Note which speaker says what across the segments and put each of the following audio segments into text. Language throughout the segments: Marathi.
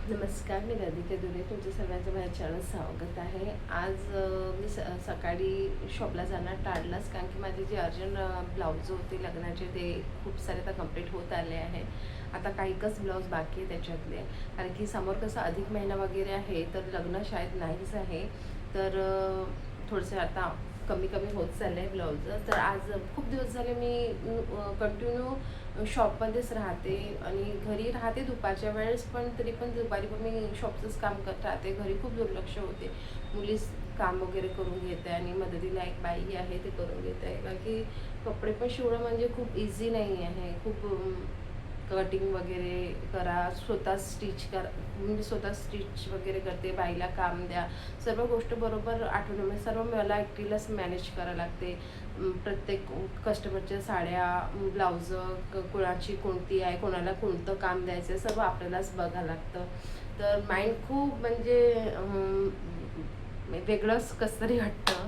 Speaker 1: नमस्कार, मी राधिका दुरे. तुमच्या सर्वांचं माझ्या चॅनल स्वागत आहे. आज मी सकाळी शॉपला जाणार टाळलंच, कारण की माझे जे अर्जंट ब्लाऊज होते लग्नाचे ते खूप सारे आता कंप्लीट होत आले आहे. आता काहीच ब्लाऊज बाकी आहे त्याच्यातले, कारण की समोर कसं अधिक महिना वगैरे आहे, तर लग्न शाळेत नाहीच आहे. तर थोडंसं आता कमी कमी होत चाललं आहे ब्लाऊज. तर आज खूप दिवस झाले मी कंटिन्यू शॉपमध्येच राहते आणि घरी राहते दुपारच्या वेळेस, पण तरी पण दुपारी पण मी शॉपचंच काम करत राहते. घरी खूप दुर्लक्ष होते. मुलीच काम वगैरे करून घेते आणि मदतीला एक बाई आहे ते करून घेत आहे, कारण की कपडे पण शिवणं म्हणजे खूप इझी नाही आहे. खूप कटिंग वगैरे करा, स्वतः स्टिच करा. मी स्वतः स्टिच वगैरे करते, बाईला काम द्या, सर्व गोष्ट बरोबर आठवणं सर्व मला एकटीलाच मॅनेज करावं लागते. प्रत्येक कस्टमरच्या साड्या, ब्लाउज कोणाची कोणती आहे, कोणाला कोणतं काम द्यायचं आहे, सर्व आपल्यालाच बघावं लागतं. तर माइंड खूप म्हणजे वेगळंच कसं तरी वाटतं.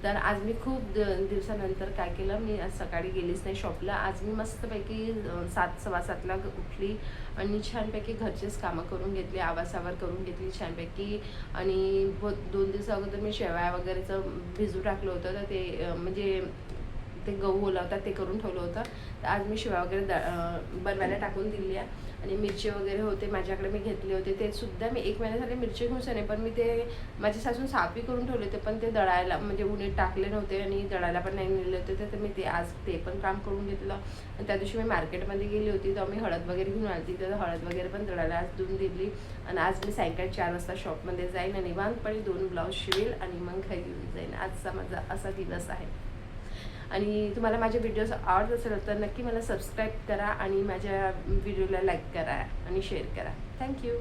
Speaker 1: तर आज मी खूप दिवसानंतर काय केलं, मी आज सकाळी गेलीच नाही शॉपला. आज मी मस्तपैकी 7 सव्वा 7ला उठली आणि छानपैकी घरचेच कामं करून घेतली, आवासावर करून घेतली छानपैकी. आणि 2 दिवसा अगोदर मी शेवया वगैरेचं भिजू टाकलं होतं, तर ते म्हणजे ते गहू बोलावतात ते करून ठेवलं होतं. तर आज मी शेवया वगैरे बनवायला टाकून दिली आहे. आणि मिरची वगैरे होते माझ्याकडे, मी घेतले होते. ते सुद्धा मी 1 महिना झाले मिरची घेऊन नाही, पण मी ते माझ्या सासून साफी करून ठेवले होते, पण ते दळायला म्हणजे उन्हात टाकले नव्हते आणि दळायला पण नाही नेले होते. तर मी ते आज ते पण काम करून घेतलं. आणि त्या दिवशी मी मार्केटमध्ये गेली होती, तर मी हळद वगैरे घेऊन आली होती, तर हळद वगैरे पण दळायला आज धुवून दिली. आणि आज मी सायंकाळी 4 वाजता शॉपमध्ये जाईन आणि निवांतपणे 2 ब्लाऊज शिवेल आणि मग घरी येऊन जाईन. आजचा माझा असा दिवस आहे. आणि तुम्हाला माझे व्हिडिओज आवडत असेल तर नक्की मला सबस्क्राईब करा आणि माझ्या व्हिडिओला लाईक करा आणि शेअर करा. थँक्यू.